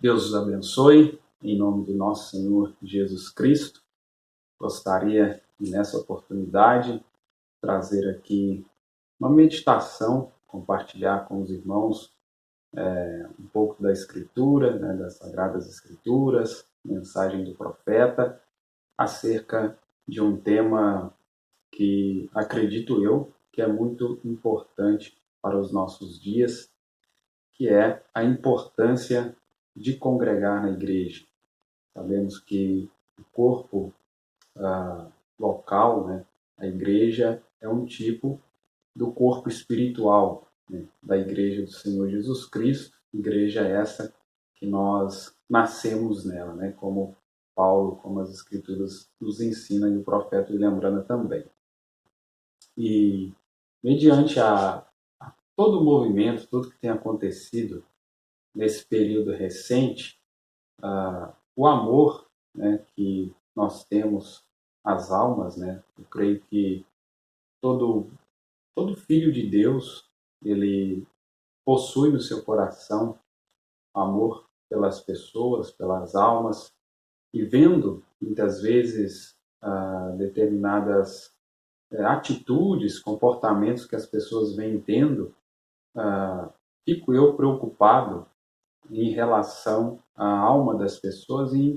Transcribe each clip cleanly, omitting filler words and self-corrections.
Deus os abençoe, em nome do nosso Senhor Jesus Cristo. Gostaria, nessa oportunidade, trazer aqui uma meditação, compartilhar com os irmãos um pouco da Escritura, das Sagradas Escrituras, mensagem do profeta, acerca de um tema que acredito eu que é muito importante para os nossos dias, que é a importância de congregar na igreja. Sabemos que o corpo local, a igreja, é um tipo do corpo espiritual, da igreja do Senhor Jesus Cristo, igreja essa que nós nascemos nela, como Paulo, como as Escrituras nos ensinam e o profeta William Branham também. E mediante todo o movimento, tudo que tem acontecido nesse período recente, o amor que nós temos às almas, eu creio que todo filho de Deus, ele possui no seu coração amor pelas pessoas, pelas almas, e vendo muitas vezes determinadas atitudes, comportamentos que as pessoas vêm tendo, fico eu preocupado em relação à alma das pessoas e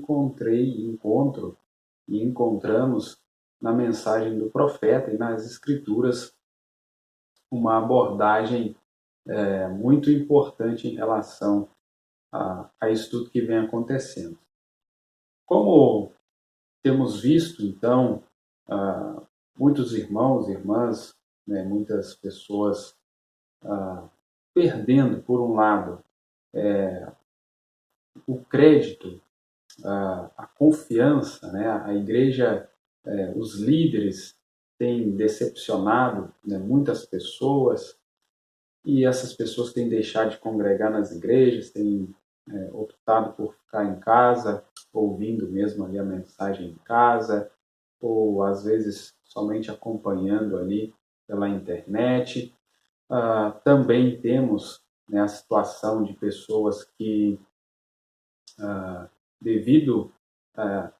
encontramos na mensagem do profeta e nas escrituras uma abordagem muito importante em relação a isso tudo que vem acontecendo. Como temos visto, então, muitos irmãos e irmãs, muitas pessoas perdendo, por um lado, o crédito, a confiança, a igreja, os líderes têm decepcionado muitas pessoas, e essas pessoas têm deixado de congregar nas igrejas, têm optado por ficar em casa, ouvindo mesmo ali a mensagem em casa, ou às vezes somente acompanhando ali pela internet. Também temos a situação de pessoas que, devido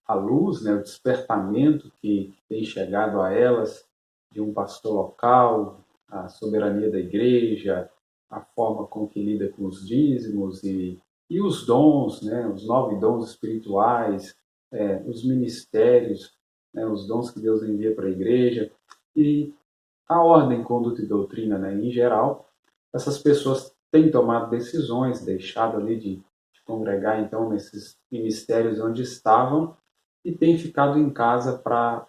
à luz, o despertamento que tem chegado a elas, de um pastor local, a soberania da igreja, a forma com que lida com os dízimos e os dons, os 9 dons espirituais, os ministérios, os dons que Deus envia para a igreja, e a ordem, conduta e doutrina, em geral. Essas pessoas têm tomado decisões, deixado ali de congregar, então, nesses ministérios onde estavam, e têm ficado em casa para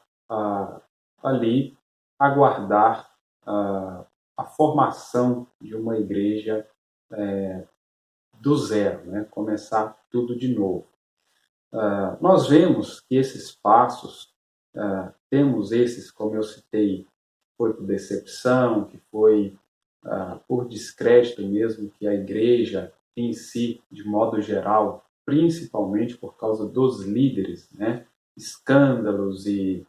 ali aguardar a formação de uma igreja do zero, começar tudo de novo. Nós vemos que esses passos, temos esses, como eu citei, foi por decepção, que foi por descrédito mesmo, que a igreja em si, de modo geral, principalmente por causa dos líderes, escândalos e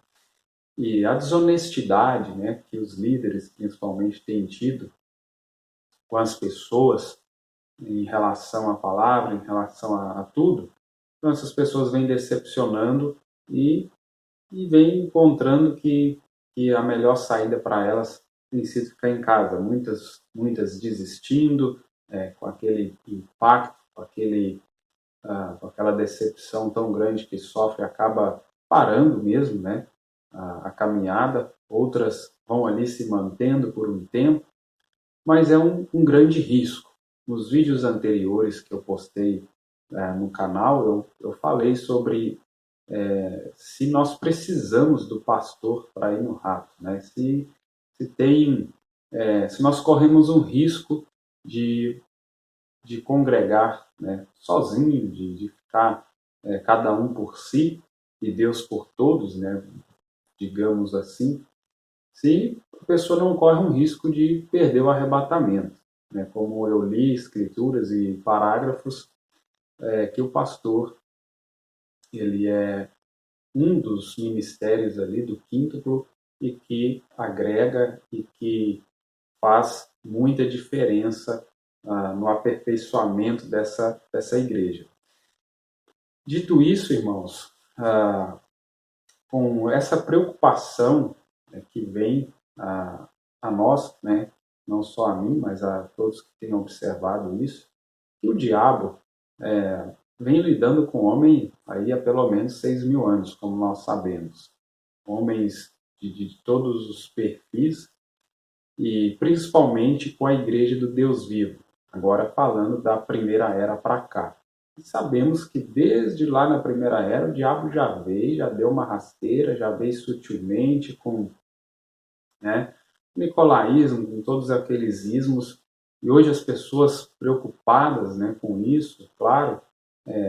a desonestidade que os líderes principalmente têm tido com as pessoas em relação à palavra, em relação a tudo. Então essas pessoas vêm decepcionando e vêm encontrando que a melhor saída para elas tem sido ficar em casa. Muitas desistindo, com aquele impacto, com aquela decepção tão grande que sofre, acaba parando mesmo, a caminhada. Outras vão ali se mantendo por um tempo, mas é um grande risco. Nos vídeos anteriores que eu postei no canal, eu falei sobre se nós precisamos do pastor para ir no rato, se nós corremos um risco de congregar sozinho, de ficar cada um por si e Deus por todos, digamos assim, se a pessoa não corre um risco de perder o arrebatamento. Como eu li escrituras e parágrafos, que o pastor ele é um dos ministérios ali do quíntuplo e que agrega e que faz muita diferença no aperfeiçoamento dessa igreja. Dito isso, irmãos, com essa preocupação, que vem a nós, né, não só a mim, mas a todos que têm observado isso, que o diabo vem lidando com o homem aí há pelo menos 6.000 anos, como nós sabemos. Homens de todos os perfis e principalmente com a Igreja do Deus Vivo, agora falando da Primeira Era para cá. E sabemos que desde lá na Primeira Era o diabo já veio, já deu uma rasteira, já veio sutilmente com, né, nicolaísmo, com todos aqueles ismos, e hoje as pessoas preocupadas, né, com isso, claro,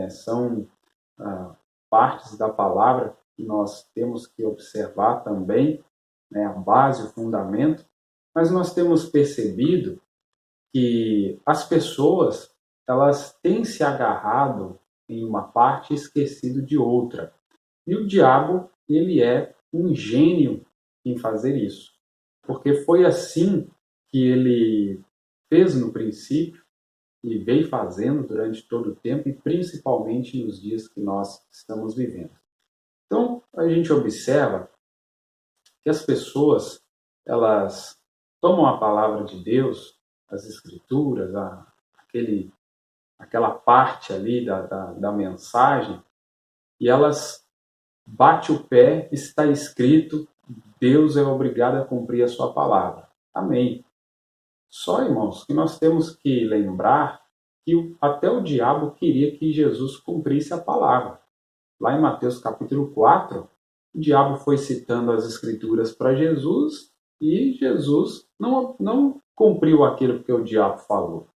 são partes da palavra que nós temos que observar também, né, a base, o fundamento, mas nós temos percebido que as pessoas, elas têm se agarrado em uma parte e esquecido de outra. E o diabo, ele é um gênio em fazer isso. Porque foi assim que ele fez no princípio e veio fazendo durante todo o tempo e principalmente nos dias que nós estamos vivendo. Então, a gente observa que as pessoas, elas tomam a palavra de Deus, as escrituras, aquela parte ali da mensagem, e elas batem o pé, está escrito, Deus é obrigado a cumprir a sua palavra. Amém. Só, irmãos, que nós temos que lembrar que até o diabo queria que Jesus cumprisse a palavra. Lá em Mateus capítulo 4, o diabo foi citando as escrituras para Jesus e Jesus não cumpriu aquilo que o diabo falou.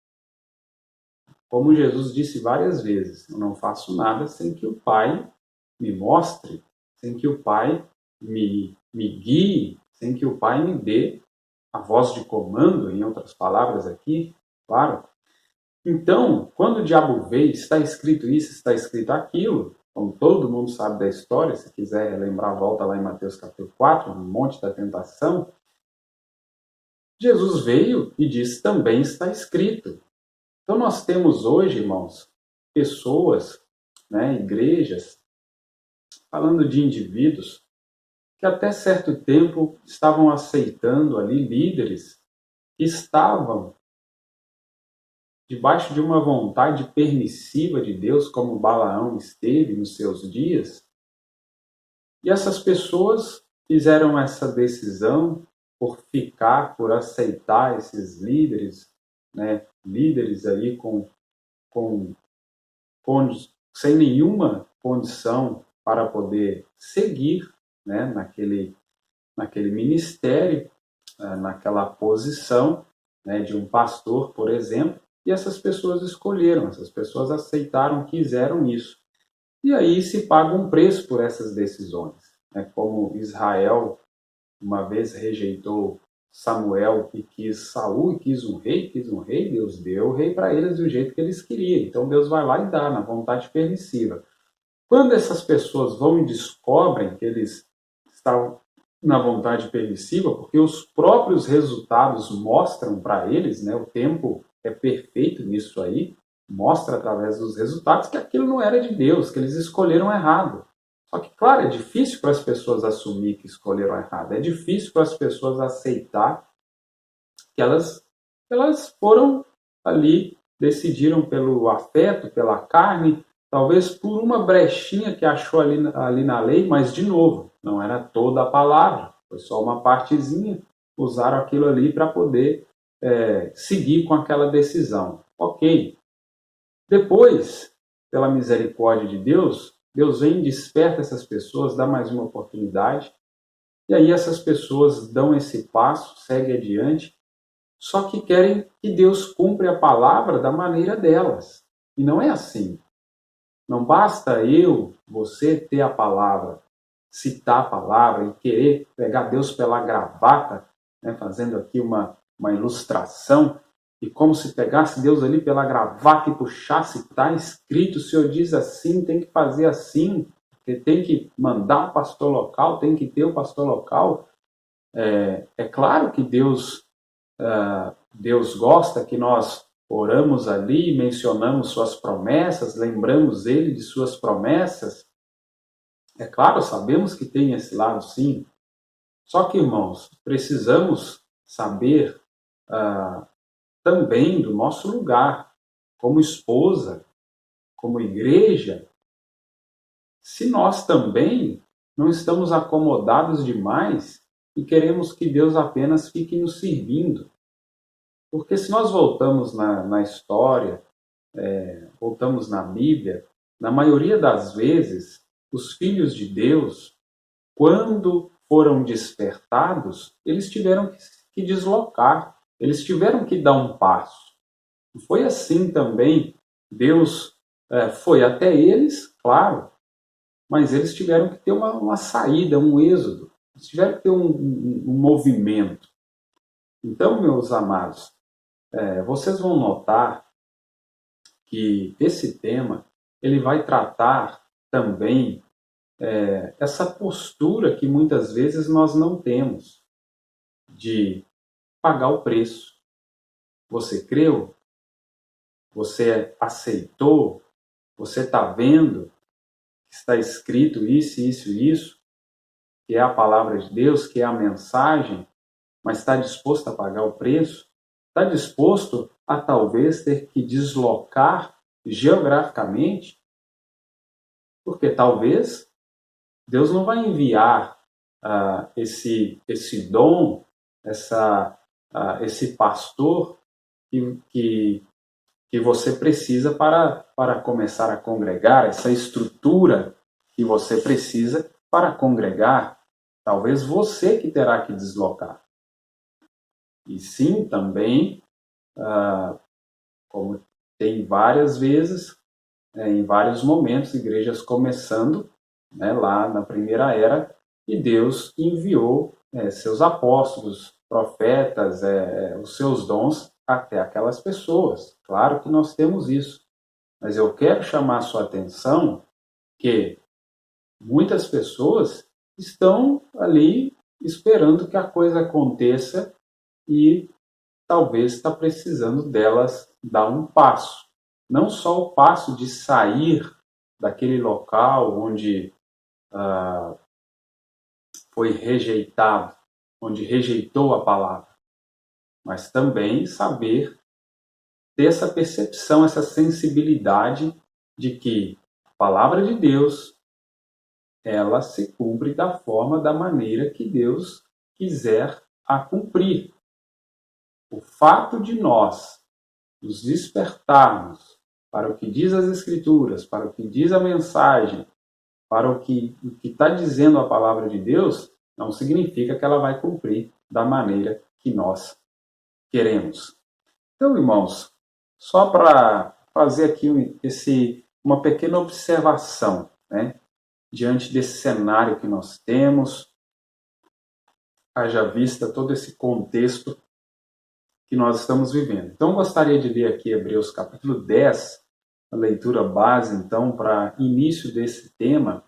Como Jesus disse várias vezes, eu não faço nada sem que o Pai me mostre, sem que o Pai me guie, sem que o Pai me dê a voz de comando, em outras palavras aqui, claro. Então, quando o diabo veio, está escrito isso, está escrito aquilo, como todo mundo sabe da história, se quiser lembrar, volta lá em Mateus capítulo 4, no Monte da Tentação, Jesus veio e disse, também está escrito. Então nós temos hoje, irmãos, pessoas, né, igrejas, falando de indivíduos que até certo tempo estavam aceitando ali líderes que estavam debaixo de uma vontade permissiva de Deus, como Balaão esteve nos seus dias. E essas pessoas fizeram essa decisão por ficar, por aceitar esses líderes, né, líderes aí sem nenhuma condição para poder seguir, né, naquele ministério, naquela posição, né, de um pastor, por exemplo, e essas pessoas escolheram, essas pessoas aceitaram, quiseram isso. E aí se paga um preço por essas decisões. Né? Como Israel uma vez rejeitou Samuel e quis Saul, e quis um rei, Deus deu o rei para eles do jeito que eles queriam. Então Deus vai lá e dá, na vontade permissiva. Quando essas pessoas vão e descobrem que eles estavam na vontade permissiva, porque os próprios resultados mostram para eles, né, o tempo é perfeito nisso aí, mostra através dos resultados que aquilo não era de Deus, que eles escolheram errado. Só que, claro, é difícil para as pessoas assumir que escolheram errado, é difícil para as pessoas aceitar que elas foram ali, decidiram pelo afeto, pela carne, talvez por uma brechinha que achou ali na lei, mas, de novo, não era toda a palavra, foi só uma partezinha, usaram aquilo ali para poder seguir com aquela decisão. Ok. Depois, pela misericórdia de Deus, Deus vem e desperta essas pessoas, dá mais uma oportunidade, e aí essas pessoas dão esse passo, seguem adiante, só que querem que Deus cumpra a palavra da maneira delas. E não é assim. Não basta você ter a palavra, citar a palavra e querer pegar Deus pela gravata, né, fazendo aqui uma ilustração, e como se pegasse Deus ali pela gravata e puxasse, está escrito, o Senhor diz assim, tem que fazer assim, porque tem que mandar o pastor local, tem que ter o pastor local. É claro que Deus gosta que nós oramos ali, mencionamos suas promessas, lembramos ele de suas promessas. É claro, sabemos que tem esse lado sim. Só que, irmãos, precisamos saber também do nosso lugar, como esposa, como igreja, se nós também não estamos acomodados demais e queremos que Deus apenas fique nos servindo. Porque se nós voltamos na história, voltamos na Bíblia, na maioria das vezes, os filhos de Deus, quando foram despertados, eles tiveram que deslocar, eles tiveram que dar um passo. Foi assim também, Deus foi até eles, claro, mas eles tiveram que ter uma saída, um êxodo, eles tiveram que ter um movimento. Então, meus amados, vocês vão notar que esse tema ele vai tratar também essa postura que muitas vezes nós não temos de pagar o preço. Você creu? Você aceitou? Você está vendo que está escrito isso, isso, isso, que é a palavra de Deus, que é a mensagem, mas está disposto a pagar o preço? Está disposto a talvez ter que deslocar geograficamente? Porque talvez Deus não vai enviar esse dom, esse pastor que você precisa para começar a congregar, essa estrutura que você precisa para congregar. Talvez você que terá que deslocar. E sim, também, como tem várias vezes, em vários momentos, igrejas começando, lá na primeira era, e Deus enviou seus apóstolos, profetas, os seus dons até aquelas pessoas. Claro que nós temos isso, mas eu quero chamar a sua atenção que muitas pessoas estão ali esperando que a coisa aconteça e talvez está precisando delas dar um passo. Não só o passo de sair daquele local onde foi rejeitado, onde rejeitou a palavra, mas também saber ter essa percepção, essa sensibilidade de que a palavra de Deus ela se cumpre da forma, da maneira que Deus quiser a cumprir. O fato de nós nos despertarmos para o que diz as Escrituras, para o que diz a mensagem, para o que está dizendo a palavra de Deus, não significa que ela vai cumprir da maneira que nós queremos. Então, irmãos, só para fazer aqui uma pequena observação, diante desse cenário que nós temos, haja vista todo esse contexto que nós estamos vivendo. Então, gostaria de ler aqui Hebreus capítulo 10, a leitura base, então, para início desse tema,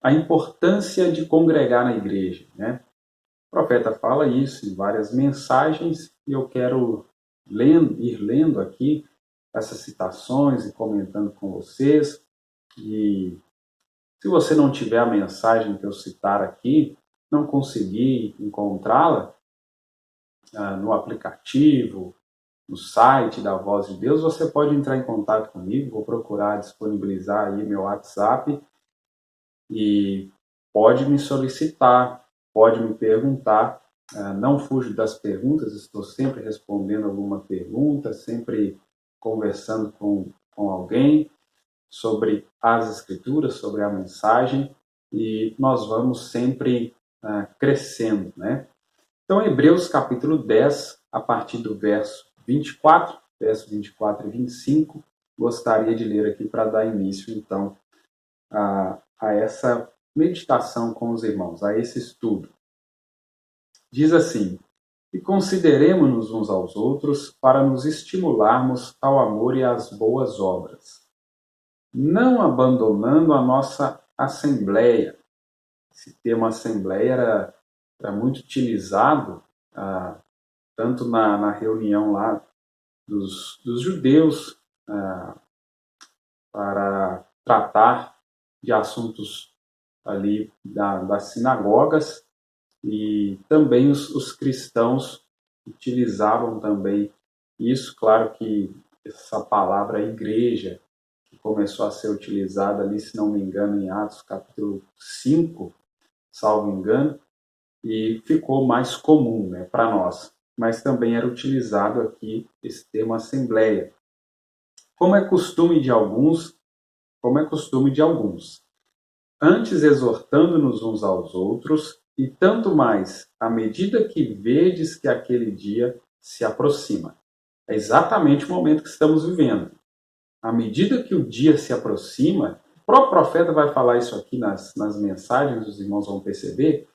a importância de congregar na igreja. O profeta fala isso em várias mensagens e eu quero ir lendo aqui essas citações e comentando com vocês. E se você não tiver a mensagem que eu citar aqui, não conseguir encontrá-la no aplicativo, no site da Voz de Deus, você pode entrar em contato comigo, vou procurar disponibilizar aí meu WhatsApp e pode me solicitar, pode me perguntar. Não fujo das perguntas, estou sempre respondendo alguma pergunta, sempre conversando com alguém sobre as Escrituras, sobre a mensagem, e nós vamos sempre crescendo, Então, Hebreus capítulo 10, a partir do verso 24 e 25, gostaria de ler aqui para dar início, então, a essa meditação com os irmãos, a esse estudo. Diz assim: e consideremo-nos uns aos outros para nos estimularmos ao amor e às boas obras, não abandonando a nossa assembleia. Esse termo assembleia era muito utilizado tanto na reunião lá dos judeus para tratar de assuntos ali das sinagogas, e também os cristãos utilizavam também isso. Claro que essa palavra igreja, que começou a ser utilizada ali, se não me engano, em Atos capítulo 5, salvo engano, e ficou mais comum, né, para nós. Mas também era utilizado aqui esse termo assembleia. Como é costume de alguns, antes exortando-nos uns aos outros, e tanto mais à medida que vedes que aquele dia se aproxima. É exatamente o momento que estamos vivendo. À medida que o dia se aproxima, o próprio profeta vai falar isso aqui nas mensagens, os irmãos vão perceber,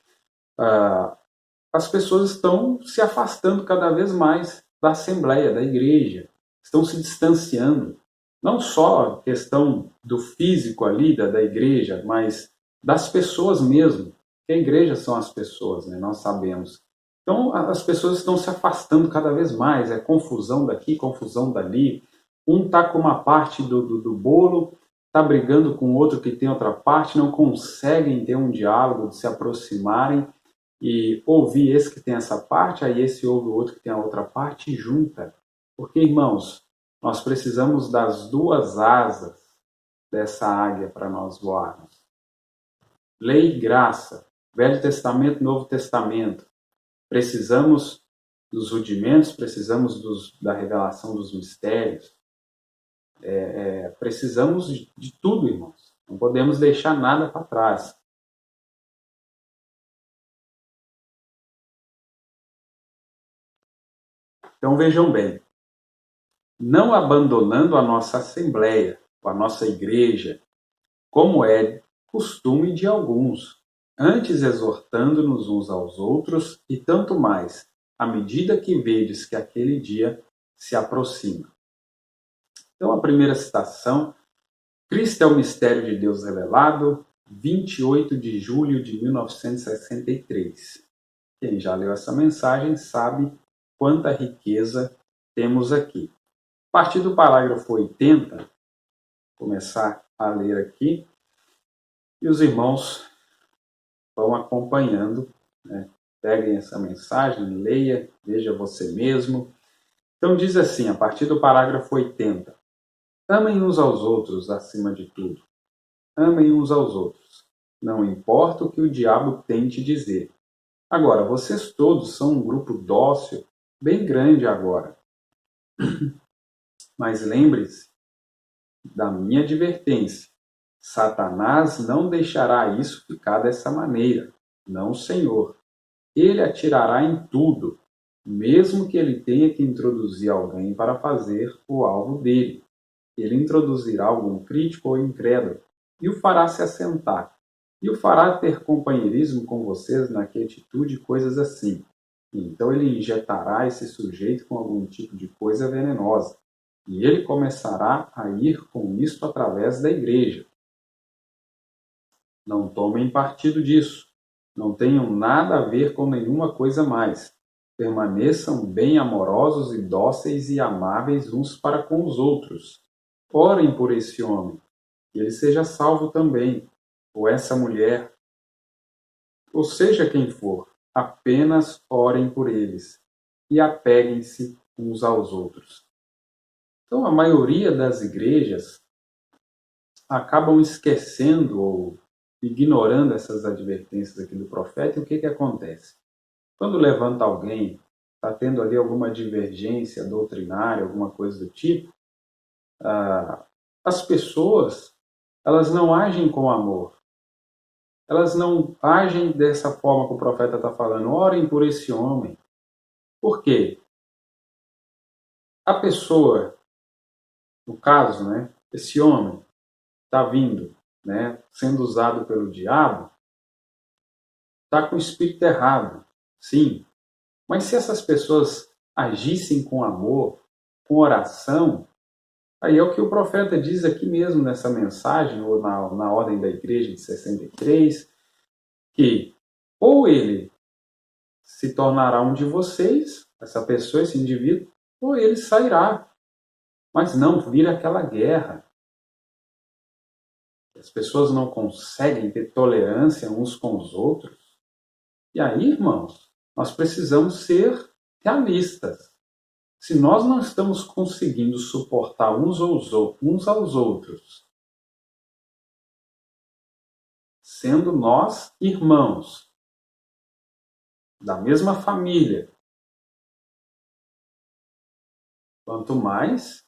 as pessoas estão se afastando cada vez mais da Assembleia, da igreja, estão se distanciando. Não só a questão do físico ali, da igreja, mas das pessoas mesmo. Porque a igreja são as pessoas, né? Nós sabemos. Então, as pessoas estão se afastando cada vez mais, é confusão daqui, confusão dali. Um está com uma parte do bolo, está brigando com outro que tem outra parte, não conseguem ter um diálogo, de se aproximarem e ouvir esse que tem essa parte, aí esse ouve o outro que tem a outra parte e junta. Porque, irmãos, nós precisamos das duas asas dessa águia para nós voarmos. Lei e graça, Velho Testamento, Novo Testamento. Precisamos dos rudimentos, precisamos da revelação dos mistérios. Precisamos de tudo, irmãos. Não podemos deixar nada para trás. Então vejam bem, não abandonando a nossa assembleia, a nossa igreja, como é costume de alguns, antes exortando-nos uns aos outros, e tanto mais, à medida que vedes que aquele dia se aproxima. Então a primeira citação, Cristo é o mistério de Deus revelado, 28 de julho de 1963. Quem já leu essa mensagem sabe quanta riqueza temos aqui. A partir do parágrafo 80, vou começar a ler aqui, e os irmãos vão acompanhando, né? Peguem essa mensagem, leia, veja você mesmo. Então diz assim, a partir do parágrafo 80, amem uns aos outros acima de tudo. Amem uns aos outros. Não importa o que o diabo tente dizer. Agora, vocês todos são um grupo dócil, bem grande agora. Mas lembre-se da minha advertência. Satanás não deixará isso ficar dessa maneira. Não o Senhor. Ele atirará em tudo, mesmo que ele tenha que introduzir alguém para fazer o alvo dele. Ele introduzirá algum crítico ou incrédulo e o fará se assentar. E o fará ter companheirismo com vocês na quietude e coisas assim. Então ele injetará esse sujeito com algum tipo de coisa venenosa. E ele começará a ir com isso através da igreja. Não tomem partido disso. Não tenham nada a ver com nenhuma coisa mais. Permaneçam bem amorosos e dóceis e amáveis uns para com os outros. Orem por esse homem, que ele seja salvo também, ou essa mulher, ou seja quem for, apenas orem por eles e apeguem-se uns aos outros. Então, a maioria das igrejas acabam esquecendo ou ignorando essas advertências aqui do profeta, e o que acontece? Quando levanta alguém, está tendo ali alguma divergência doutrinária, alguma coisa do tipo, as pessoas, elas não agem com amor. Elas não agem dessa forma que o profeta está falando. Orem por esse homem. Por quê? A pessoa, no caso, né, esse homem está vindo, né, sendo usado pelo diabo, está com o espírito errado, sim. Mas se essas pessoas agissem com amor, com oração, aí é o que o profeta diz aqui mesmo nessa mensagem, ou na ordem da igreja de 63, que ou ele se tornará um de vocês, essa pessoa, esse indivíduo, ou ele sairá. Mas não, vira aquela guerra. As pessoas não conseguem ter tolerância uns com os outros. E aí, irmãos, nós precisamos ser realistas. Se nós não estamos conseguindo suportar uns aos outros, sendo nós irmãos, da mesma família, quanto mais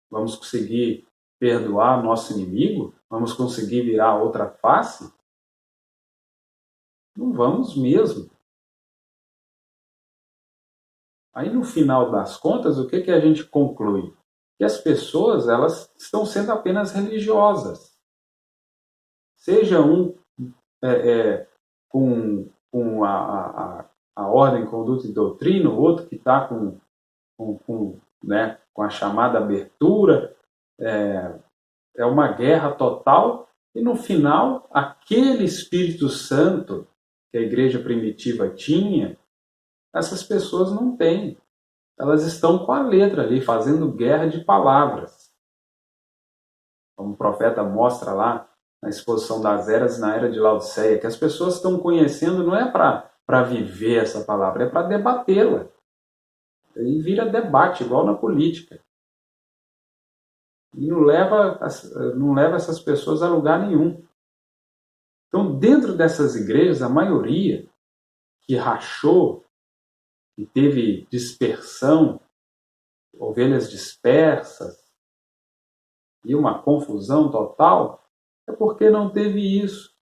vamos conseguir perdoar nosso inimigo, vamos conseguir virar outra face, não vamos mesmo. Aí no final das contas, o que a gente conclui? Que as pessoas, elas estão sendo apenas religiosas. Seja um com a ordem, conduta e doutrina, o outro que está com a chamada abertura, é uma guerra total, e no final, aquele Espírito Santo que a igreja primitiva tinha, essas pessoas não têm. Elas estão com a letra ali, fazendo guerra de palavras. Como o profeta mostra lá na exposição das eras, na era de Laodiceia, que as pessoas estão conhecendo não é para viver essa palavra, é para debatê-la. E vira debate, igual na política. E não leva essas pessoas a lugar nenhum. Então, dentro dessas igrejas, a maioria que rachou, que teve dispersão, ovelhas dispersas, e uma confusão total, é porque não teve isso.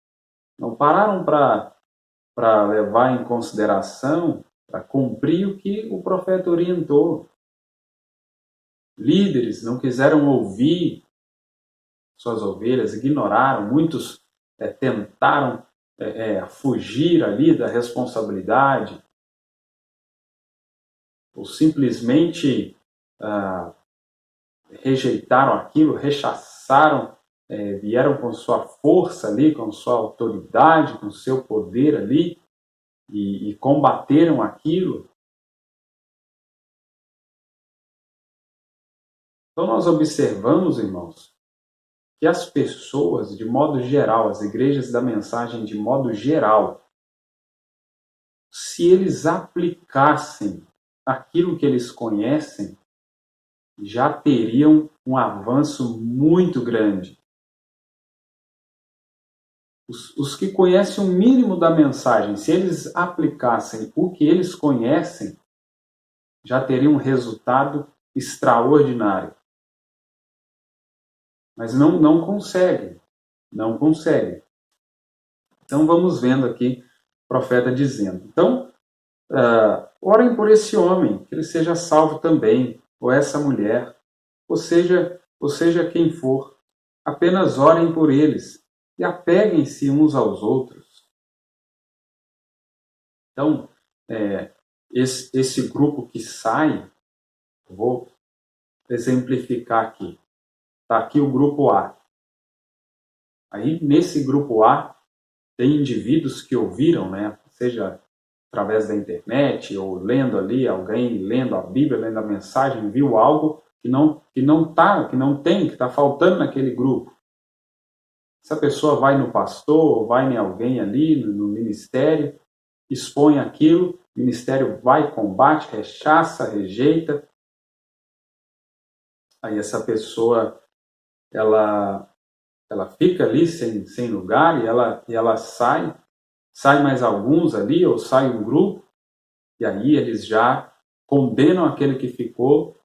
Não pararam para levar em consideração, para cumprir o que o profeta orientou. Líderes não quiseram ouvir suas ovelhas, ignoraram, muitos tentaram fugir ali da responsabilidade, ou simplesmente rejeitaram aquilo, rechaçaram, vieram com sua força ali, com sua autoridade, com seu poder ali, e combateram aquilo. Então nós observamos, irmãos, que as pessoas, de modo geral, as igrejas da mensagem de modo geral, se eles aplicassem aquilo que eles conhecem, já teriam um avanço muito grande. Os que conhecem o mínimo da mensagem, se eles aplicassem o que eles conhecem, já teriam um resultado extraordinário. Mas não conseguem. Não conseguem. Então vamos vendo aqui o profeta dizendo. Então, orem por esse homem, que ele seja salvo também, ou essa mulher, ou seja quem for. Apenas orem por eles e apeguem-se uns aos outros. Então, esse grupo que sai, vou exemplificar aqui. Está aqui o grupo A. Aí, nesse grupo A, tem indivíduos que ouviram, seja através da internet, ou lendo ali, alguém lendo a Bíblia, lendo a mensagem, viu algo que está faltando naquele grupo. Essa pessoa vai no pastor, ou vai em alguém ali, no ministério, expõe aquilo, o ministério vai, combate, rechaça, rejeita. Aí essa pessoa, ela fica ali sem lugar, e ela sai mais alguns ali, ou sai um grupo, e aí eles já condenam aquele que ficou,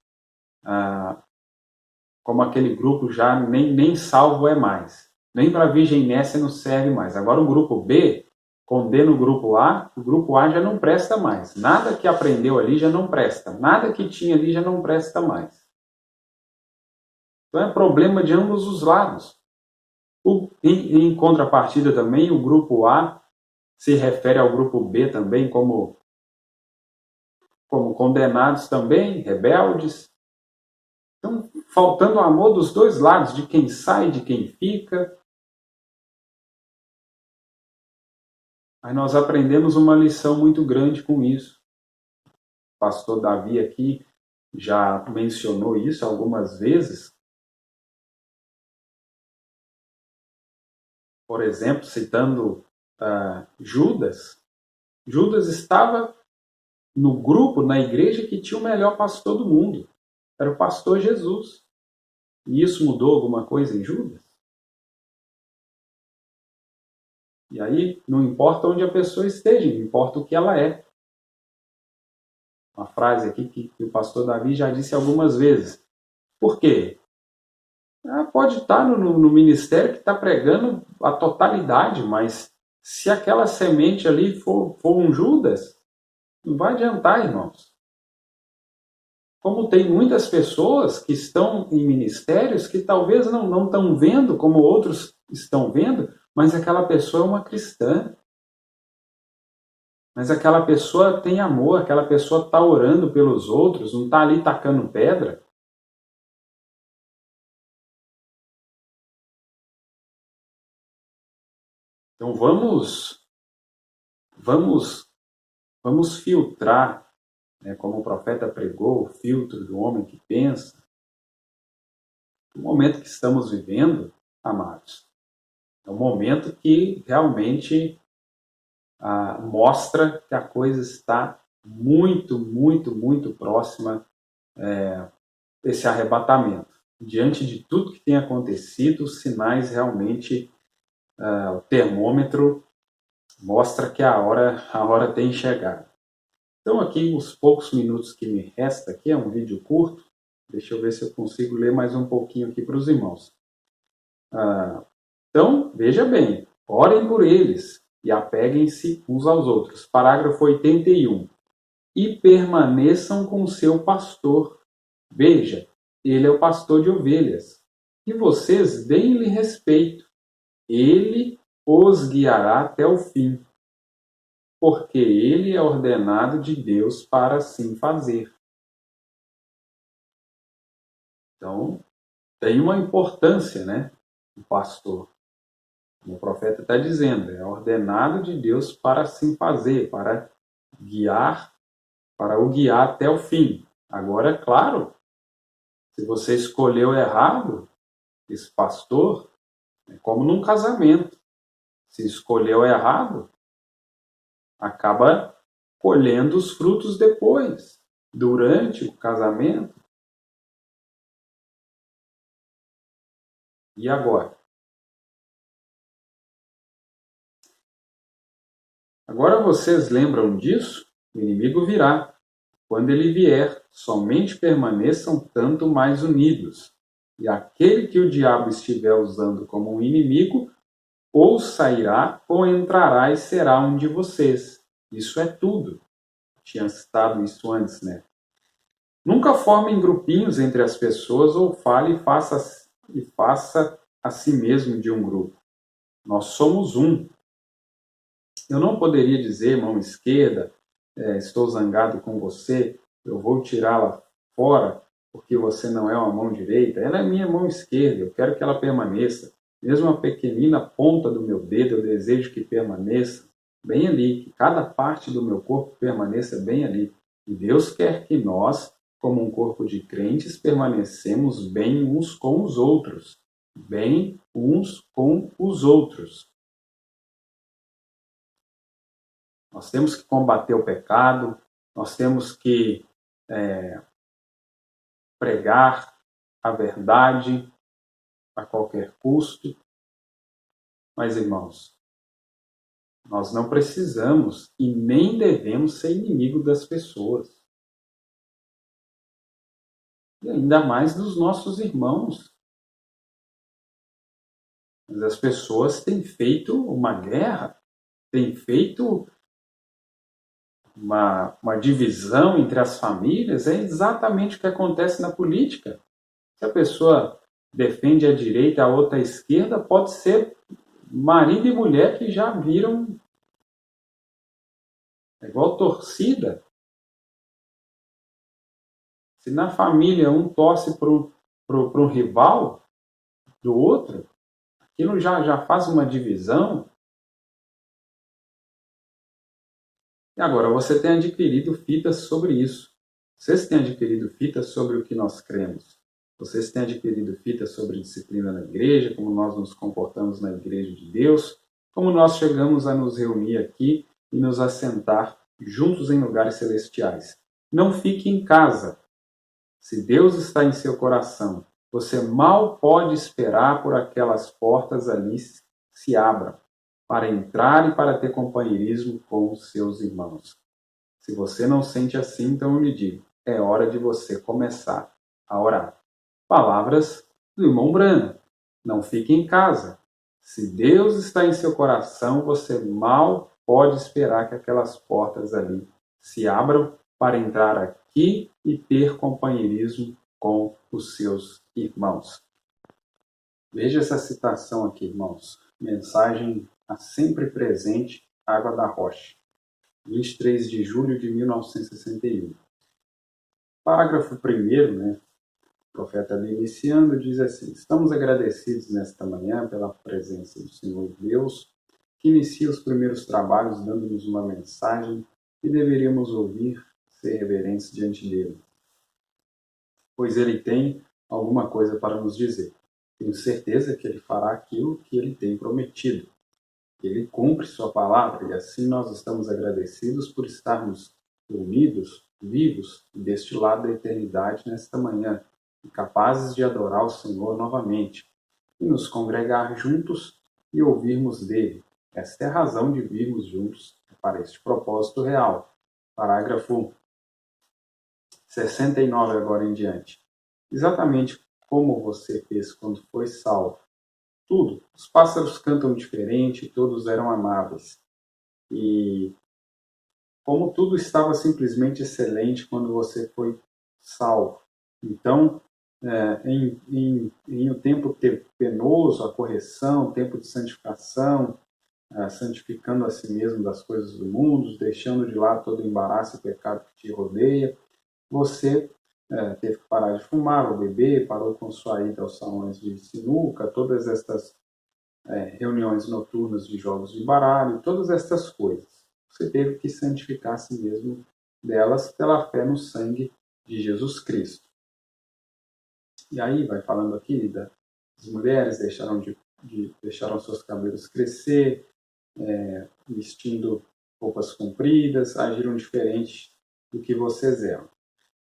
como aquele grupo já nem salvo é mais. Nem para a Virgem Nécia não serve mais. Agora o grupo B condena o grupo A já não presta mais. Nada que aprendeu ali já não presta. Nada que tinha ali já não presta mais. Então é problema de ambos os lados. Em contrapartida também, o grupo A se refere ao grupo B também como condenados também, rebeldes. Então, faltando o amor dos dois lados, de quem sai e de quem fica. Aí nós aprendemos uma lição muito grande com isso. O pastor Davi aqui já mencionou isso algumas vezes. Por exemplo, citando Judas. Judas estava no grupo, na igreja, que tinha o melhor pastor do mundo. Era o pastor Jesus. E isso mudou alguma coisa em Judas? E aí, não importa onde a pessoa esteja, importa o que ela é. Uma frase aqui que o pastor Davi já disse algumas vezes. Por quê? Pode estar no ministério que está pregando a totalidade, mas se aquela semente ali for um Judas, não vai adiantar, irmãos. Como tem muitas pessoas que estão em ministérios que talvez não estão vendo como outros estão vendo, mas aquela pessoa é uma cristã. Mas aquela pessoa tem amor, aquela pessoa está orando pelos outros, não está ali tacando pedra. Então vamos filtrar, né, como o profeta pregou, o filtro do homem que pensa. O momento que estamos vivendo, amados, é um momento que realmente mostra que a coisa está muito, muito, muito próxima desse arrebatamento. Diante de tudo que tem acontecido, os sinais realmente, o termômetro mostra que a hora tem chegado. Então aqui, os poucos minutos que me resta aqui, é um vídeo curto, deixa eu ver se eu consigo ler mais um pouquinho aqui para os irmãos. Então, veja bem, orem por eles e apeguem-se uns aos outros. Parágrafo 81. E permaneçam com seu pastor. Veja, ele é o pastor de ovelhas. E vocês deem-lhe respeito. Ele os guiará até o fim, porque ele é ordenado de Deus para assim fazer. Então, tem uma importância, né, o pastor. Como o profeta está dizendo, é ordenado de Deus para assim fazer, para o guiar até o fim. Agora, é claro, se você escolheu errado esse pastor, é como num casamento. Se escolheu errado, acaba colhendo os frutos depois, durante o casamento. E agora? Agora vocês lembram disso? O inimigo virá. Quando ele vier, somente permaneçam tanto mais unidos. E aquele que o diabo estiver usando como um inimigo, ou sairá ou entrará e será um de vocês. Isso é tudo. Tinha citado isso antes, né? Nunca formem grupinhos entre as pessoas ou fale e faça a si mesmo de um grupo. Nós somos um. Eu não poderia dizer, mão esquerda, estou zangado com você, eu vou tirá-la fora porque você não é uma mão direita. Ela é minha mão esquerda, eu quero que ela permaneça. Mesmo a pequenina ponta do meu dedo, eu desejo que permaneça bem ali, que cada parte do meu corpo permaneça bem ali. E Deus quer que nós, como um corpo de crentes, permanecemos bem uns com os outros. Bem uns com os outros. Nós temos que combater o pecado, nós temos que pregar a verdade a qualquer custo. Mas, irmãos, nós não precisamos e nem devemos ser inimigo das pessoas. E ainda mais dos nossos irmãos. Mas as pessoas têm feito uma guerra, têm feito uma divisão entre as famílias. É exatamente o que acontece na política. Se a pessoa defende a direita e a outra a esquerda, pode ser marido e mulher que já viram. É igual torcida. Se na família um torce para o rival do outro, aquilo já faz uma divisão. E agora você tem adquirido fitas sobre isso. Vocês têm adquirido fitas sobre o que nós cremos. Vocês têm adquirido fitas sobre disciplina na igreja, como nós nos comportamos na igreja de Deus, como nós chegamos a nos reunir aqui e nos assentar juntos em lugares celestiais. Não fique em casa. Se Deus está em seu coração, você mal pode esperar por aquelas portas ali se abram, para entrar e para ter companheirismo com os seus irmãos. Se você não sente assim, então eu lhe digo, é hora de você começar a orar. Palavras do irmão Brano. Não fique em casa. Se Deus está em seu coração, você mal pode esperar que aquelas portas ali se abram para entrar aqui e ter companheirismo com os seus irmãos. Veja essa citação aqui, irmãos. Mensagem a sempre presente, Água da Rocha. 23 de julho de 1961. Parágrafo 1º, né? O profeta ali iniciando diz assim: estamos agradecidos nesta manhã pela presença do Senhor Deus, que inicia os primeiros trabalhos dando-nos uma mensagem que deveríamos ouvir, ser reverentes diante dele, pois ele tem alguma coisa para nos dizer. Tenho certeza que ele fará aquilo que ele tem prometido. Ele cumpre sua palavra e assim nós estamos agradecidos por estarmos unidos, vivos, deste lado da eternidade nesta manhã, e capazes de adorar o Senhor novamente, e nos congregar juntos e ouvirmos dele. Esta é a razão de virmos juntos para este propósito real. Parágrafo 69 agora em diante. Exatamente como você fez quando foi salvo. Tudo. Os pássaros cantam diferente, todos eram amáveis. E como tudo estava simplesmente excelente quando você foi salvo. Então, em o tempo penoso, a correção, o tempo de santificação, santificando a si mesmo das coisas do mundo, deixando de lado todo o embaraço e pecado que te rodeia, você teve que parar de fumar ou beber, parou com sua ida aos salões de sinuca, todas estas reuniões noturnas de jogos de baralho, todas estas coisas. Você teve que santificar a si mesmo delas pela fé no sangue de Jesus Cristo. E aí vai falando aqui das mulheres deixaram seus cabelos crescer, vestindo roupas compridas, agiram diferente do que vocês eram.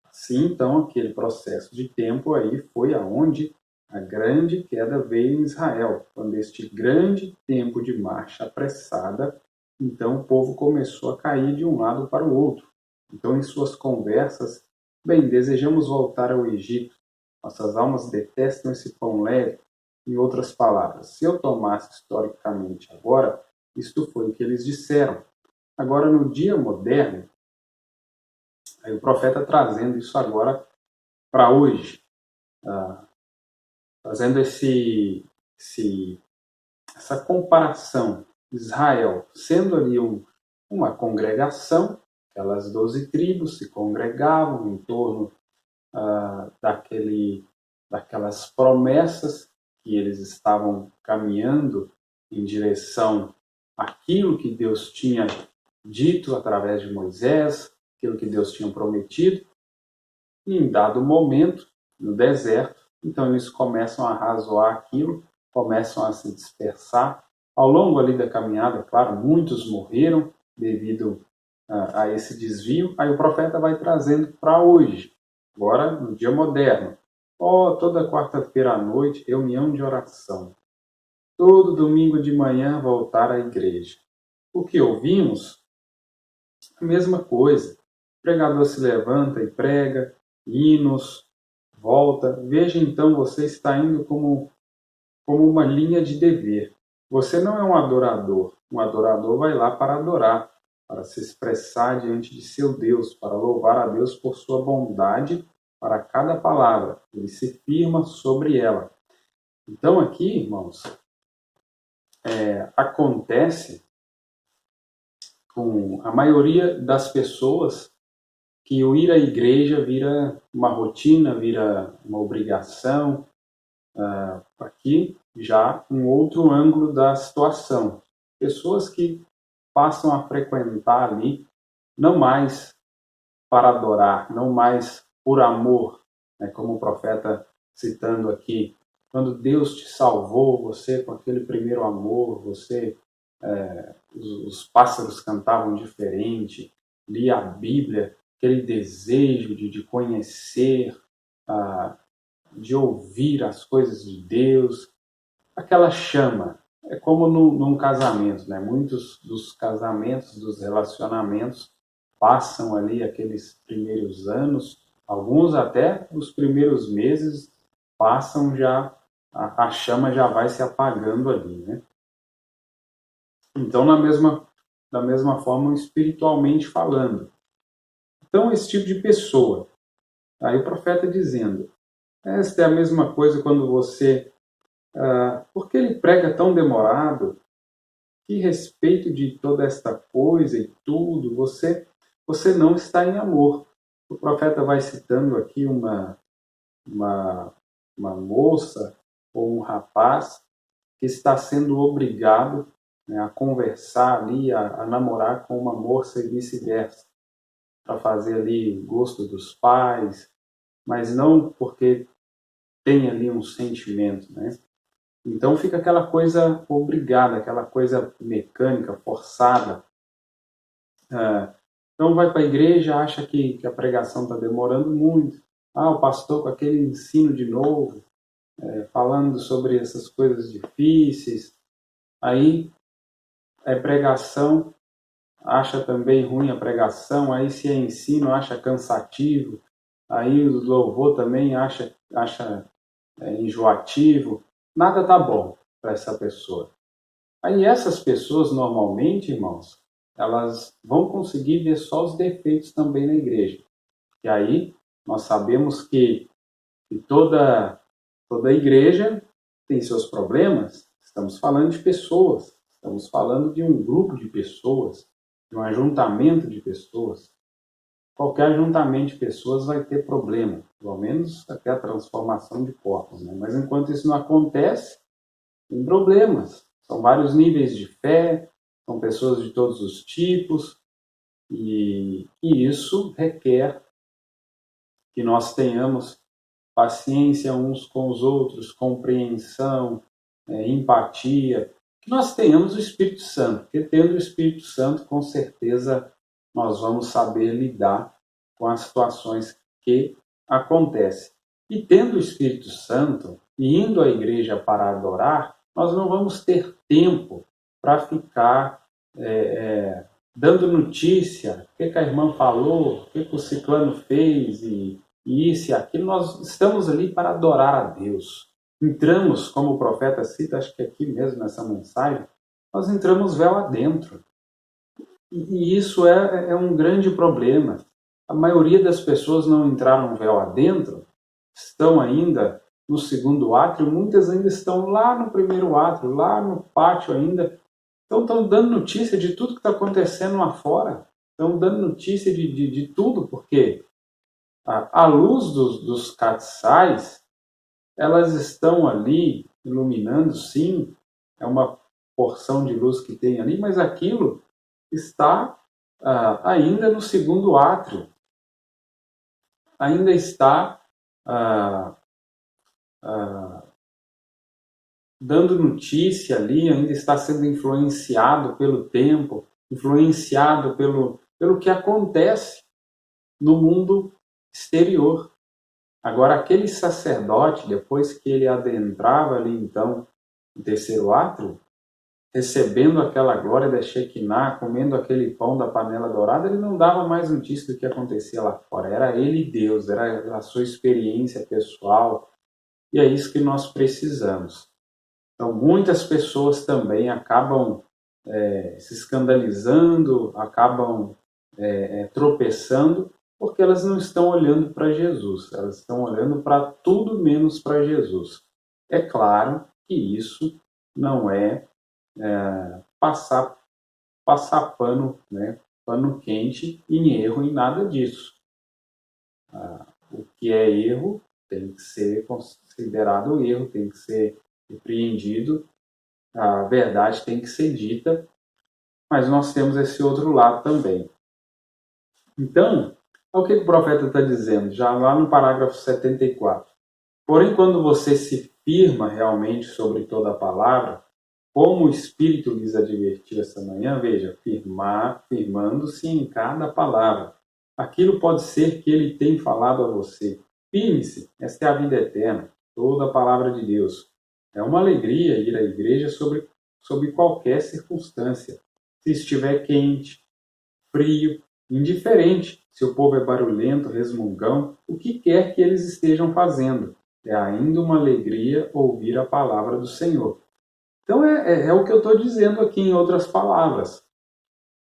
Assim, então, aquele processo de tempo aí foi aonde a grande queda veio em Israel. Quando este grande tempo de marcha apressada, então o povo começou a cair de um lado para o outro. Então, em suas conversas, bem, desejamos voltar ao Egito. Nossas almas detestam esse pão leve. Em outras palavras, se eu tomasse historicamente agora, isto foi o que eles disseram. Agora, no dia moderno, aí o profeta trazendo isso agora para hoje, fazendo essa comparação. Israel sendo ali uma congregação, aquelas 12 tribos se congregavam em torno daquelas promessas que eles estavam caminhando em direção àquilo que Deus tinha dito através de Moisés, aquilo que Deus tinha prometido. E em dado momento, no deserto, então eles começam a razoar aquilo, começam a se dispersar. Ao longo ali da caminhada, claro, muitos morreram devido a esse desvio. Aí o profeta vai trazendo para hoje, agora no dia moderno. Toda quarta-feira à noite, reunião de oração. Todo domingo de manhã, voltar à igreja. O que ouvimos? A mesma coisa. O pregador se levanta e prega, hinos, volta. Veja então, você está indo como uma linha de dever. Você não é um adorador. Um adorador vai lá para adorar, para se expressar diante de seu Deus, para louvar a Deus por sua bondade para cada palavra. Ele se firma sobre ela. Então aqui, irmãos, acontece com a maioria das pessoas que o ir à igreja vira uma rotina, vira uma obrigação. Aqui já um outro ângulo da situação. Pessoas que passam a frequentar ali, não mais para adorar, não mais por amor, né, como o profeta citando aqui. Quando Deus te salvou, você com aquele primeiro amor, os pássaros cantavam diferente, lia a Bíblia, aquele desejo de conhecer, de ouvir as coisas de Deus, aquela chama. É como num casamento, né? Muitos dos casamentos, dos relacionamentos, passam ali aqueles primeiros anos, alguns até os primeiros meses passam já, a chama já vai se apagando ali, né? Então, da mesma forma, espiritualmente falando. Então, esse tipo de pessoa, aí o profeta dizendo, esta é a mesma coisa quando você... por que ele prega tão demorado? Que respeito de toda esta coisa e tudo, você não está em amor. O profeta vai citando aqui uma, uma moça ou um rapaz que está sendo obrigado, né, a conversar ali, a namorar com uma moça e vice-versa, para fazer ali gosto dos pais, mas não porque tem ali um sentimento, né? Então fica aquela coisa obrigada, aquela coisa mecânica, forçada. Então vai para a igreja, acha que a pregação está demorando muito. O pastor com aquele ensino de novo, falando sobre essas coisas difíceis. Aí é pregação, acha também ruim a pregação. Aí se é ensino, acha cansativo. Aí o louvor também acha enjoativo. Nada está bom para essa pessoa. Aí essas pessoas, normalmente, irmãos, elas vão conseguir ver só os defeitos também na igreja. E aí nós sabemos que toda igreja tem seus problemas. Estamos falando de pessoas, estamos falando de um grupo de pessoas, de um ajuntamento de pessoas. Qualquer ajuntamento de pessoas vai ter problema, pelo menos até a transformação de corpos, né? Mas enquanto isso não acontece, tem problemas. São vários níveis de fé, são pessoas de todos os tipos, e isso requer que nós tenhamos paciência uns com os outros, compreensão, empatia, que nós tenhamos o Espírito Santo, porque tendo o Espírito Santo, com certeza, nós vamos saber lidar com as situações que acontecem. E tendo o Espírito Santo, e indo à igreja para adorar, nós não vamos ter tempo para ficar dando notícia, o que a irmã falou, o que o ciclano fez, e isso e aquilo. Nós estamos ali para adorar a Deus. Entramos, como o profeta cita, acho que aqui mesmo nessa mensagem, nós entramos véu adentro. E isso é um grande problema. A maioria das pessoas não entraram véu adentro, estão ainda no segundo átrio, muitas ainda estão lá no primeiro átrio, lá no pátio ainda. Então estão dando notícia de tudo que está acontecendo lá fora. Estão dando notícia de tudo, porque a luz dos castiçais, elas estão ali iluminando, sim, é uma porção de luz que tem ali, mas aquilo está ainda no segundo átrio, ainda está dando notícia ali, ainda está sendo influenciado pelo tempo, influenciado pelo que acontece no mundo exterior. Agora, aquele sacerdote, depois que ele adentrava ali, então, no terceiro átrio, recebendo aquela glória da Shekinah, comendo aquele pão da panela dourada, ele não dava mais notícia do que acontecia lá fora. Era ele e Deus, era a sua experiência pessoal, e é isso que nós precisamos. Então, muitas pessoas também acabam se escandalizando, acabam tropeçando, porque elas não estão olhando para Jesus, elas estão olhando para tudo menos para Jesus. É claro que isso não é passar pano, né, pano quente em erro, em nada disso. O que é erro tem que ser considerado erro, tem que ser repreendido, a verdade tem que ser dita, mas nós temos esse outro lado também. Então, Olha o que o profeta está dizendo, já lá no parágrafo 74. Porém, quando você se firma realmente sobre toda a palavra, como o Espírito lhes advertiu essa manhã, veja, firmando-se em cada palavra. Aquilo pode ser que ele tem falado a você. Firme-se, esta é a vida eterna, toda a palavra de Deus. É uma alegria ir à igreja sobre qualquer circunstância. Se estiver quente, frio, indiferente, se o povo é barulhento, resmungão, o que quer que eles estejam fazendo. É ainda uma alegria ouvir a palavra do Senhor. Então é o que eu estou dizendo aqui em outras palavras.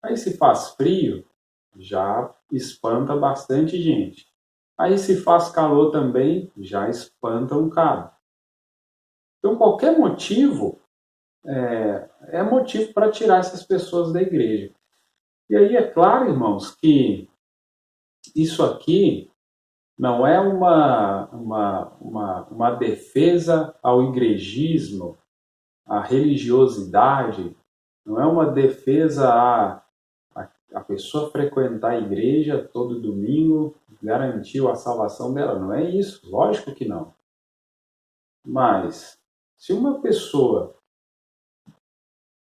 Aí se faz frio, já espanta bastante gente. Aí se faz calor também, já espanta um bocado. Então qualquer motivo é motivo para tirar essas pessoas da igreja. E aí é claro, irmãos, que isso aqui não é uma defesa ao igrejismo, à religiosidade, não é uma defesa a pessoa frequentar a igreja todo domingo, garantiu a salvação dela. Não é isso, lógico que não. Mas, se uma pessoa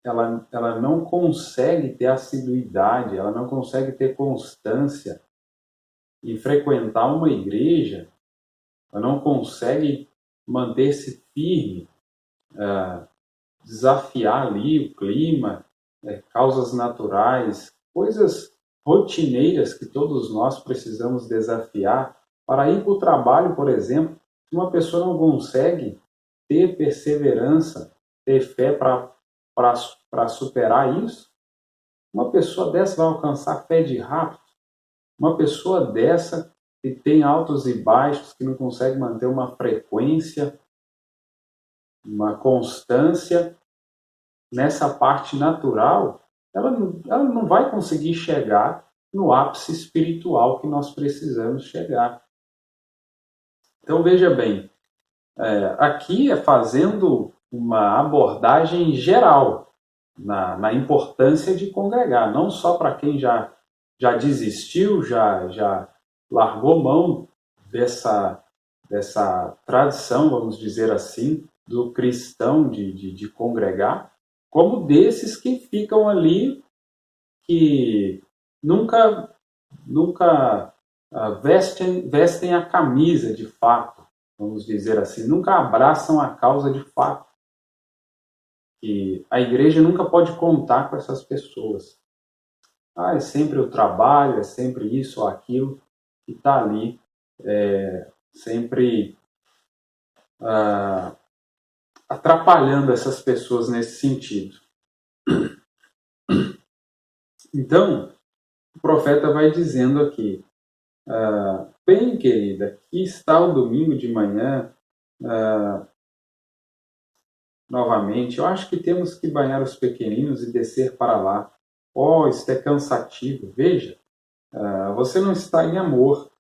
ela não consegue ter assiduidade, ela não consegue ter constância em frequentar uma igreja, ela não consegue manter-se firme, desafiar ali o clima, causas naturais, coisas rotineiras que todos nós precisamos desafiar. Para ir para o trabalho, por exemplo, se uma pessoa não consegue ter perseverança, ter fé para superar isso, uma pessoa dessa vai alcançar fé de rápido. Uma pessoa dessa que tem altos e baixos, que não consegue manter uma frequência, uma constância nessa parte natural, ela não vai conseguir chegar no ápice espiritual que nós precisamos chegar. Então veja bem, aqui é fazendo uma abordagem geral na importância de congregar, não só para quem já desistiu, já largou mão dessa tradição, vamos dizer assim, do cristão de congregar, como desses que ficam ali, que nunca vestem a camisa de fato, vamos dizer assim, nunca abraçam a causa de fato. E a igreja nunca pode contar com essas pessoas. É sempre o trabalho, é sempre isso ou aquilo que está ali, sempre atrapalhando essas pessoas nesse sentido. Então, o profeta vai dizendo aqui, bem, querida, aqui está o domingo de manhã, novamente, eu acho que temos que banhar os pequeninos e descer para lá. Oh, isso é cansativo. Veja, você não está em amor.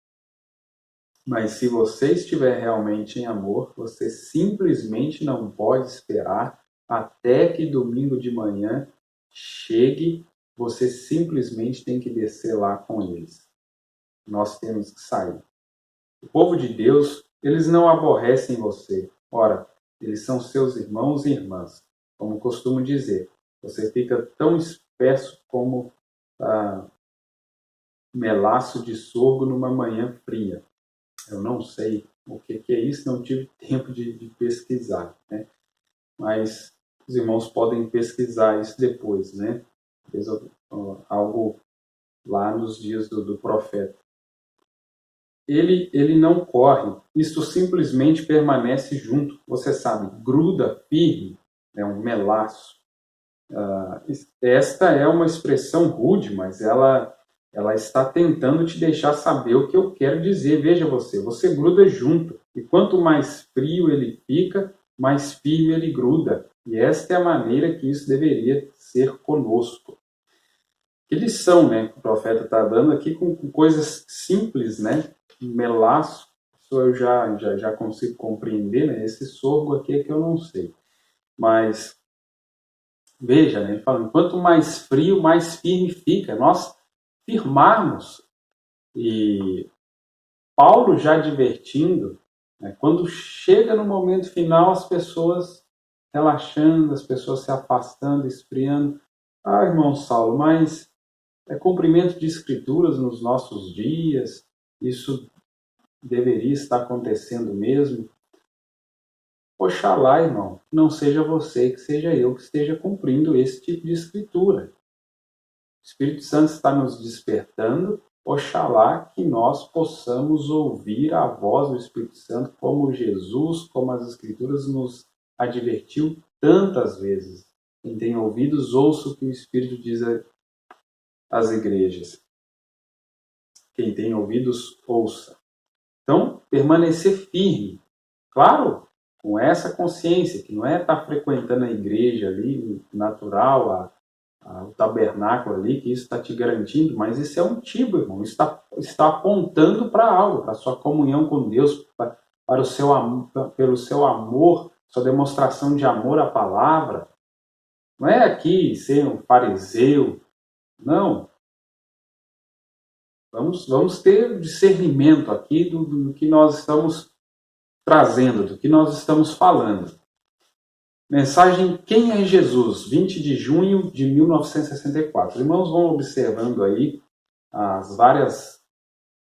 Mas se você estiver realmente em amor, você simplesmente não pode esperar até que domingo de manhã chegue. Você simplesmente tem que descer lá com eles. Nós temos que sair. O povo de Deus, eles não aborrecem você. Ora, eles são seus irmãos e irmãs. Como costumo dizer, você fica tão espesso como melaço de sorgo numa manhã fria. Eu não sei o que é isso, não tive tempo de pesquisar, né? Mas os irmãos podem pesquisar isso depois, né? Algo lá nos dias do profeta. Ele não corre, isto simplesmente permanece junto, você sabe, gruda firme, é um melaço. Esta é uma expressão rude, mas ela está tentando te deixar saber o que eu quero dizer. Veja você gruda junto. E quanto mais frio ele fica, mais firme ele gruda. E esta é a maneira que isso deveria ser conosco. Que lição, né, que o profeta está dando aqui com coisas simples, né? Um melaço, isso eu já consigo compreender, né? Esse sorgo aqui é que eu não sei. Mas veja, né, ele falando, quanto mais frio, mais firme fica. Nós firmarmos E Paulo já advertindo, né, quando chega no momento final, as pessoas relaxando, as pessoas se afastando, esfriando. Ah, irmão Saulo, mas é cumprimento de escrituras nos nossos dias, isso deveria estar acontecendo mesmo. Oxalá, irmão, que não seja você, que seja eu que esteja cumprindo esse tipo de escritura. O Espírito Santo está nos despertando, oxalá que nós possamos ouvir a voz do Espírito Santo como Jesus, como as Escrituras nos advertiu tantas vezes. Quem tem ouvidos, ouça o que o Espírito diz às igrejas. Quem tem ouvidos, ouça. Então, permanecer firme. Claro, com essa consciência, que não é estar frequentando a igreja ali, natural, o tabernáculo ali, que isso está te garantindo, mas isso é um tipo, irmão. Isso está apontando para algo, para a sua comunhão com Deus, para o seu, pelo seu amor, sua demonstração de amor à palavra. Não é aqui ser um fariseu, não. Vamos ter discernimento aqui do que nós estamos trazendo, do que nós estamos falando. Mensagem Quem é Jesus? 20 de junho de 1964. Os irmãos vão observando aí as várias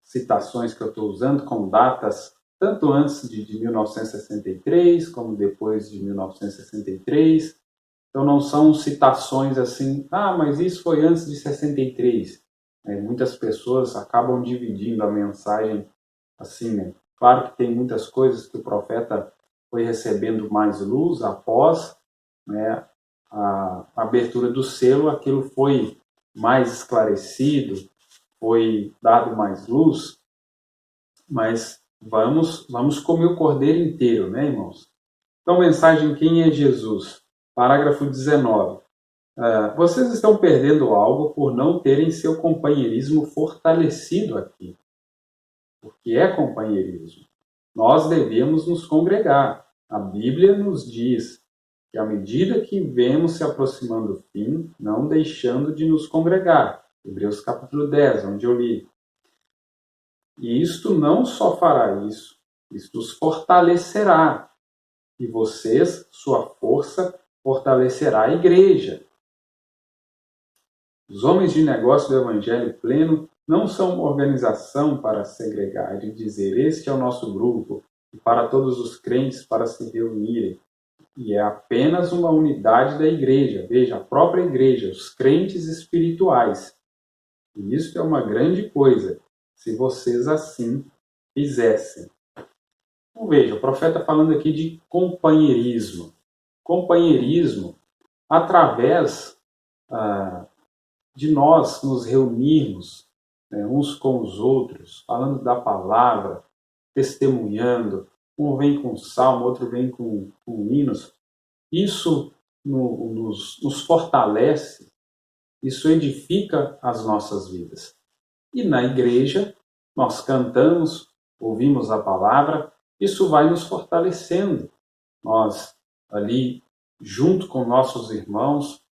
citações que eu estou usando com datas tanto antes de 1963 como depois de 1963. Então não são citações assim, mas isso foi antes de 63. Muitas pessoas acabam dividindo a mensagem assim, né? Claro que tem muitas coisas que o profeta foi recebendo mais luz após, né, a abertura do selo, aquilo foi mais esclarecido, foi dado mais luz, mas vamos comer o cordeiro inteiro, né, irmãos? Então, mensagem Quem é Jesus? Parágrafo 19. Vocês estão perdendo algo por não terem seu companheirismo fortalecido aqui. Porque é companheirismo. Nós devemos nos congregar. A Bíblia nos diz que à medida que vemos se aproximando do fim, não deixando de nos congregar. Hebreus capítulo 10, onde eu li. E isto não só fará isso, isto os fortalecerá. E vocês, sua força, fortalecerá a igreja. Os homens de negócio do Evangelho pleno não são uma organização para segregar e dizer este é o nosso grupo e para todos os crentes para se reunirem. E é apenas uma unidade da igreja, veja, a própria igreja, os crentes espirituais. E isso é uma grande coisa, se vocês assim fizessem. Então veja, o profeta falando aqui de companheirismo. Companheirismo através de nós nos reunirmos, né, uns com os outros, falando da palavra, testemunhando, um vem com salmo, outro vem com hinos. Isso nos fortalece, isso edifica as nossas vidas. E na igreja, nós cantamos, ouvimos a palavra, isso vai nos fortalecendo. Nós, ali, junto com nossos irmãos,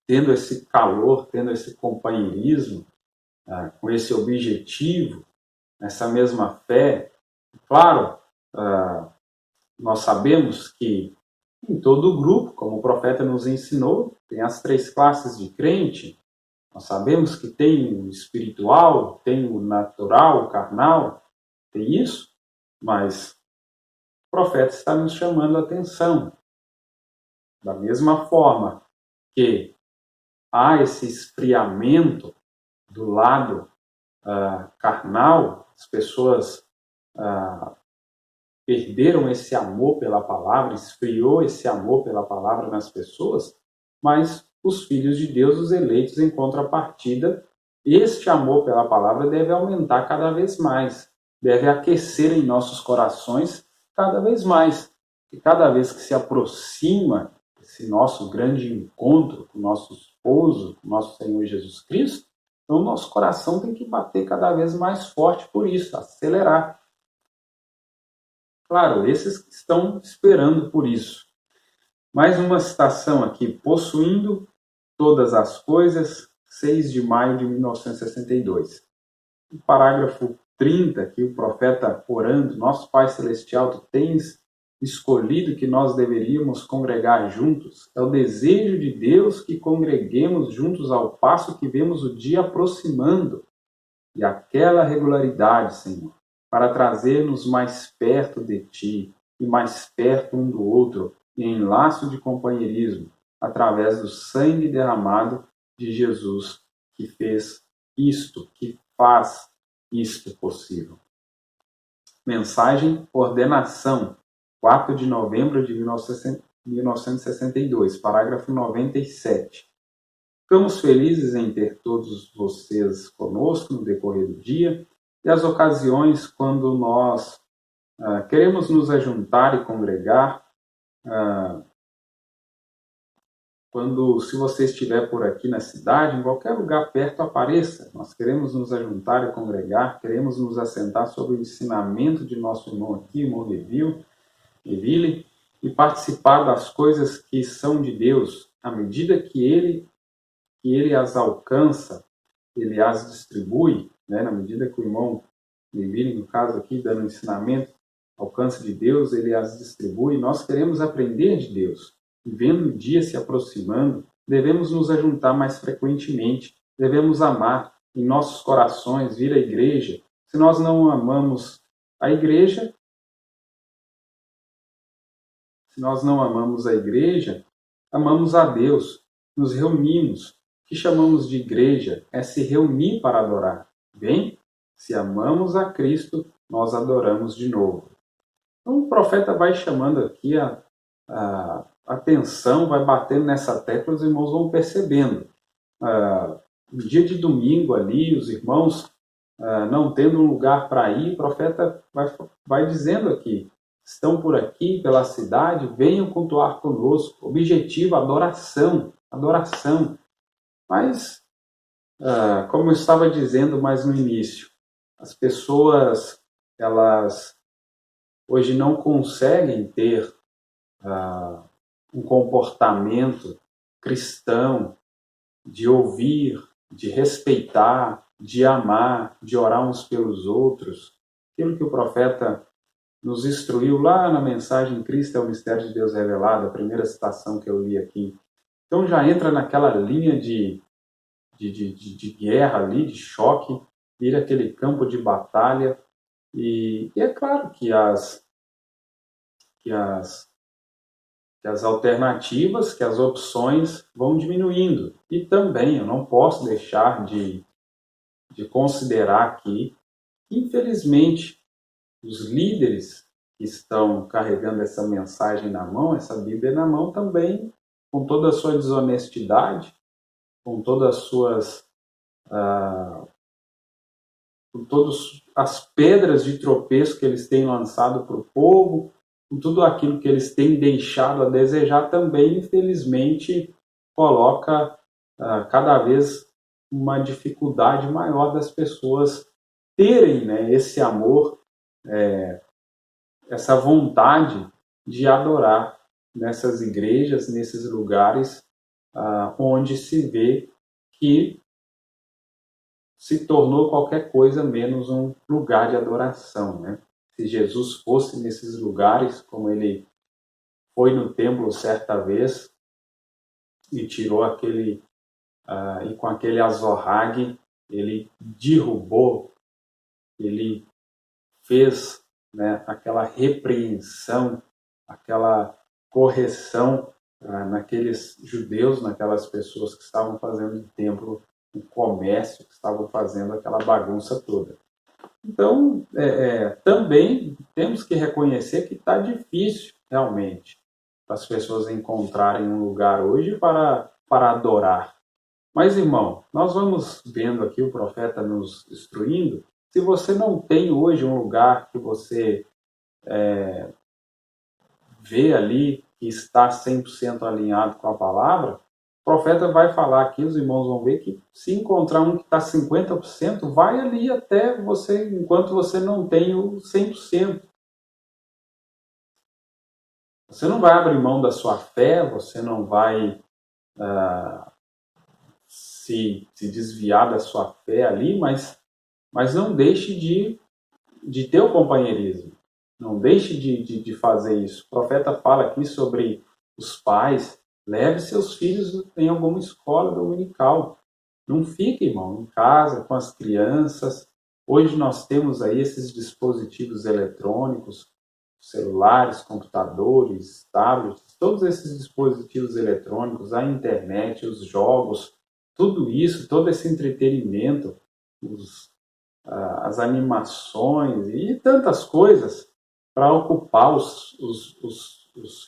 tendo esse calor, tendo esse companheirismo, com esse objetivo, essa mesma fé. Claro, nós sabemos que em todo o grupo, como o profeta nos ensinou, tem as 3 classes de crente. Nós sabemos que tem o espiritual, tem o natural, o carnal, tem isso, mas o profeta está nos chamando a atenção. Da mesma forma que há esse esfriamento do lado carnal, as pessoas perderam esse amor pela palavra, esfriou esse amor pela palavra nas pessoas, mas os filhos de Deus, os eleitos, em contrapartida, este amor pela palavra deve aumentar cada vez mais, deve aquecer em nossos corações cada vez mais. E cada vez que se aproxima esse nosso grande encontro com o nosso esposo, com o nosso Senhor Jesus Cristo, então o nosso coração tem que bater cada vez mais forte por isso, acelerar. Claro, esses que estão esperando por isso. Mais uma citação aqui. Possuindo todas as coisas, 6 de maio de 1962. No parágrafo 30, que o profeta orando, nosso Pai Celestial, tu tens escolhido que nós deveríamos congregar juntos. É o desejo de Deus que congreguemos juntos ao passo que vemos o dia aproximando. E aquela regularidade, Senhor, para trazer-nos mais perto de Ti e mais perto um do outro, em laço de companheirismo, através do sangue derramado de Jesus, que fez isto, que faz isto possível. Mensagem Ordenação, 4 de novembro de 1962, parágrafo 97. Ficamos felizes em ter todos vocês conosco no decorrer do dia e as ocasiões quando nós queremos nos ajuntar e congregar. Se você estiver por aqui na cidade, em qualquer lugar perto, apareça. Nós queremos nos ajuntar e congregar, queremos nos assentar sobre o ensinamento de nosso irmão aqui, irmão Neville, e participar das coisas que são de Deus, à medida que ele as alcança, ele as distribui, né? Na medida que o irmão Neville, no caso aqui, dando ensinamento, alcance de Deus, ele as distribui. Nós queremos aprender de Deus. E vendo o dia se aproximando, devemos nos ajuntar mais frequentemente, devemos amar em nossos corações, vir à igreja. Se nós não amamos a igreja, amamos a Deus, nos reunimos. O que chamamos de igreja é se reunir para adorar. Bem, se amamos a Cristo, nós adoramos de novo. Então o profeta vai chamando aqui a atenção, vai batendo nessa tecla, os irmãos vão percebendo. No dia de domingo ali, os irmãos não tendo um lugar para ir, o profeta vai dizendo aqui, estão por aqui, pela cidade, venham cultuar conosco. Objetivo, adoração. Mas, como eu estava dizendo mais no início, as pessoas, elas hoje não conseguem ter um comportamento cristão de ouvir, de respeitar, de amar, de orar uns pelos outros. Aquilo que o profeta nos instruiu lá na mensagem Cristo é o mistério de Deus revelado, a primeira citação que eu li aqui. Então já entra naquela linha de guerra ali, de choque, vira aquele campo de batalha. E é claro que as alternativas, que as opções vão diminuindo. E também eu não posso deixar de considerar aqui, infelizmente, os líderes que estão carregando essa mensagem na mão, essa Bíblia na mão, também, com toda a sua desonestidade, com todas as suas... com todas as pedras de tropeço que eles têm lançado para o povo, com tudo aquilo que eles têm deixado a desejar, também, infelizmente, coloca cada vez uma dificuldade maior das pessoas terem, né, esse amor, essa vontade de adorar nessas igrejas, nesses lugares onde se vê que se tornou qualquer coisa menos um lugar de adoração, né? Se Jesus fosse nesses lugares, como ele foi no templo certa vez e tirou e com aquele azorrague, ele derrubou, ele fez, né, aquela repreensão, aquela correção naqueles judeus, naquelas pessoas que estavam fazendo do templo um comércio, que estavam fazendo aquela bagunça toda. Então, também temos que reconhecer que está difícil, realmente, para as pessoas encontrarem um lugar hoje para adorar. Mas, irmão, nós vamos vendo aqui o profeta nos instruindo. Se você não tem hoje um lugar que você vê ali que está 100% alinhado com a palavra, o profeta vai falar aqui, os irmãos vão ver que se encontrar um que está 50%, vai ali até você, enquanto você não tem o 100%. Você não vai abrir mão da sua fé, você não vai se desviar da sua fé ali, mas não deixe de ter o companheirismo. Não deixe de fazer isso. O profeta fala aqui sobre os pais. Leve seus filhos em alguma escola dominical. Não fique, irmão, em casa com as crianças. Hoje nós temos aí esses dispositivos eletrônicos, celulares, computadores, tablets, todos esses dispositivos eletrônicos, a internet, os jogos, tudo isso, todo esse entretenimento, as animações e tantas coisas para ocupar os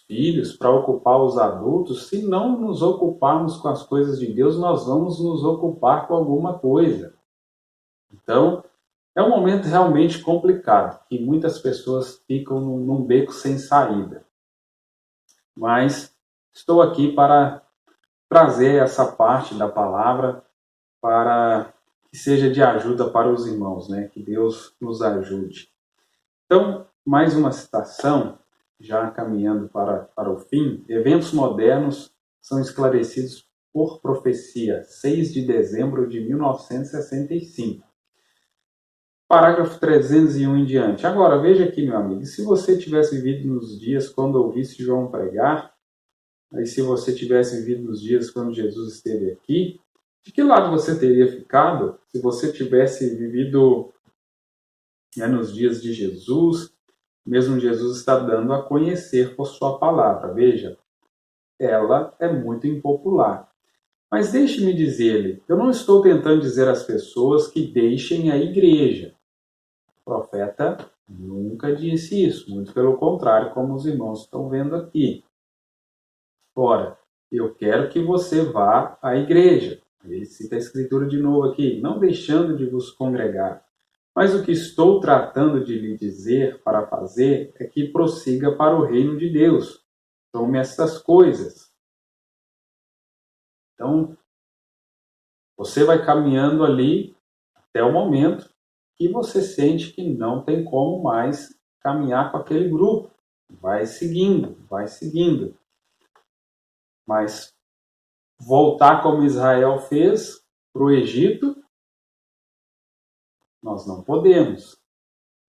filhos, para ocupar os adultos. Se não nos ocuparmos com as coisas de Deus, nós vamos nos ocupar com alguma coisa. Então, é um momento realmente complicado, que muitas pessoas ficam num beco sem saída. Mas estou aqui para trazer essa parte da palavra para que seja de ajuda para os irmãos, né? Que Deus nos ajude. Então, mais uma citação, já caminhando para o fim. Eventos modernos são esclarecidos por profecia, 6 de dezembro de 1965. Parágrafo 301 em diante. Agora, veja aqui, meu amigo, se você tivesse vivido nos dias quando ouvisse João pregar, aí se você tivesse vivido nos dias quando Jesus esteve aqui, de que lado você teria ficado se você tivesse vivido nos dias de Jesus? Mesmo Jesus está dando a conhecer por sua palavra. Veja, ela é muito impopular. Mas deixe-me dizer-lhe, eu não estou tentando dizer às pessoas que deixem a igreja. O profeta nunca disse isso, muito pelo contrário, como os irmãos estão vendo aqui. Ora, eu quero que você vá à igreja. Ele cita a escritura de novo aqui, não deixando de vos congregar. Mas o que estou tratando de lhe dizer para fazer é que prossiga para o reino de Deus. Tome estas coisas. Então, você vai caminhando ali até o momento que você sente que não tem como mais caminhar com aquele grupo. Vai seguindo, vai seguindo. Mas voltar como Israel fez para o Egito, nós não podemos.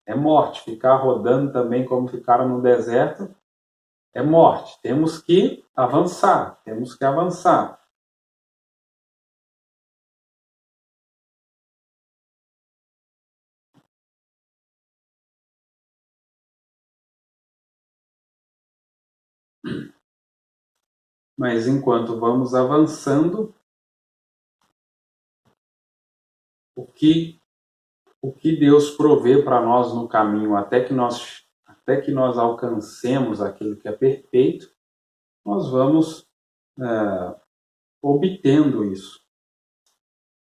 É morte. Ficar rodando também como ficaram no deserto é morte. Temos que avançar, temos que avançar. Mas enquanto vamos avançando, o que Deus provê para nós no caminho até que nós alcancemos aquilo que é perfeito, nós vamos obtendo isso.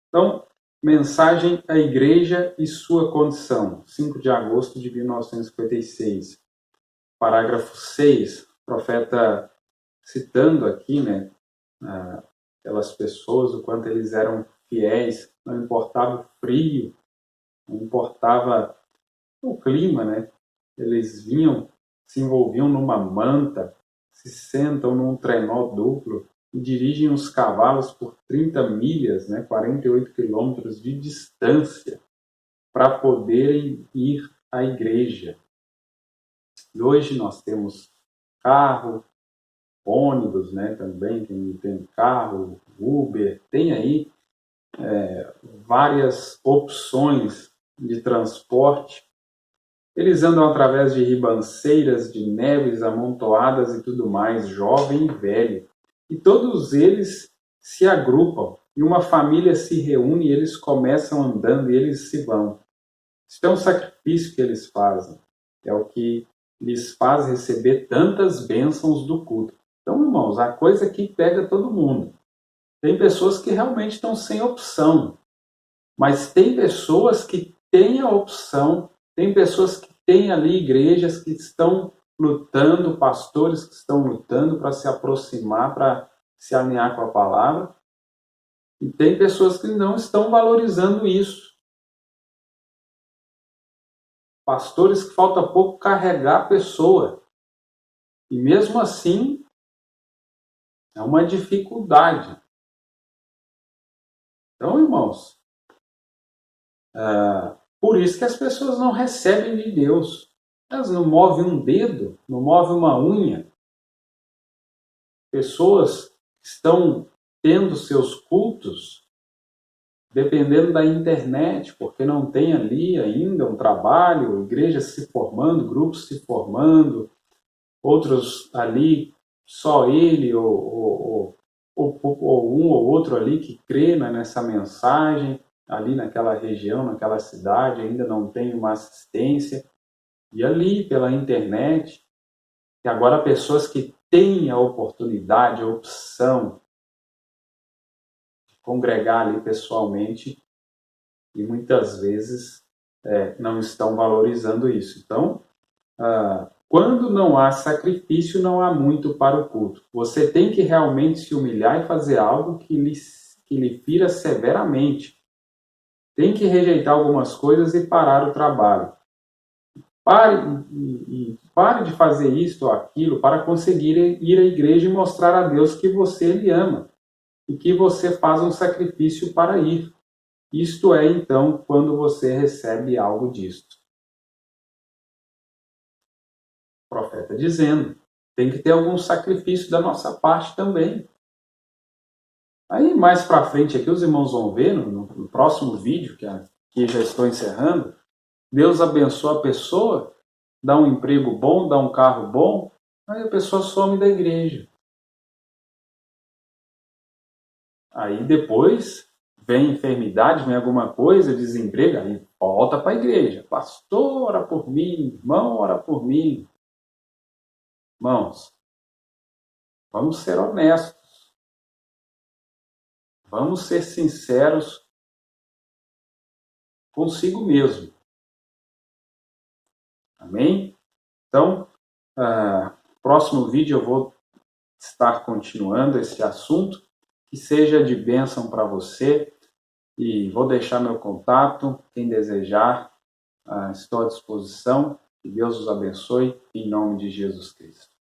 Então, mensagem à igreja e sua condição, 5 de agosto de 1956. Parágrafo 6, o profeta citando aqui, né, aquelas pessoas, o quanto eles eram fiéis, não importava o frio, não importava o clima, né? Eles vinham, se envolviam numa manta, se sentam num trenó duplo e dirigem os cavalos por 30 milhas, né, 48 quilômetros de distância, para poderem ir à igreja. E hoje nós temos carro, ônibus, né, também, quem tem carro, Uber, tem aí várias opções de transporte. Eles andam através de ribanceiras, de neves amontoadas e tudo mais, jovem e velho. E todos eles se agrupam, e uma família se reúne, e eles começam andando e eles se vão. Isso é um sacrifício que eles fazem. É o que lhes faz receber tantas bênçãos do culto. Então, irmãos, a coisa que pega todo mundo. Tem pessoas que realmente estão sem opção, mas tem pessoas que têm a opção, tem pessoas que têm ali igrejas que estão lutando, pastores que estão lutando para se aproximar, para se alinhar com a palavra, e tem pessoas que não estão valorizando isso. Pastores que falta pouco carregar a pessoa. E mesmo assim, é uma dificuldade. Então, irmãos, por isso que as pessoas não recebem de Deus. Elas não movem um dedo, não movem uma unha. Pessoas estão tendo seus cultos dependendo da internet, porque não tem ali ainda um trabalho, igrejas se formando, grupos se formando, outros ali, só ele ou um ou outro ali que crê nessa mensagem, ali naquela região, naquela cidade, ainda não tem uma assistência. E ali pela internet, e agora pessoas que têm a oportunidade, a opção de congregar ali pessoalmente e muitas vezes não estão valorizando isso. Então, quando não há sacrifício, não há muito para o culto. Você tem que realmente se humilhar e fazer algo que lhe fira severamente. Tem que rejeitar algumas coisas e parar o trabalho. Pare de fazer isto ou aquilo para conseguir ir à igreja e mostrar a Deus que você lhe ama e que você faz um sacrifício para ir. Isto é, então, quando você recebe algo disto. O profeta dizendo, tem que ter algum sacrifício da nossa parte também. Aí, mais para frente aqui, os irmãos vão ver, no próximo vídeo, que já estou encerrando, Deus abençoa a pessoa, dá um emprego bom, dá um carro bom, aí a pessoa some da igreja. Aí depois vem enfermidade, vem alguma coisa, desemprego, aí volta para a igreja. Pastor, ora por mim, irmão, ora por mim. Irmãos, vamos ser honestos. Vamos ser sinceros consigo mesmo. Amém? Então, próximo vídeo eu vou estar continuando esse assunto. Que seja de bênção para você. E vou deixar meu contato. Quem desejar, estou à disposição. Que Deus os abençoe, em nome de Jesus Cristo.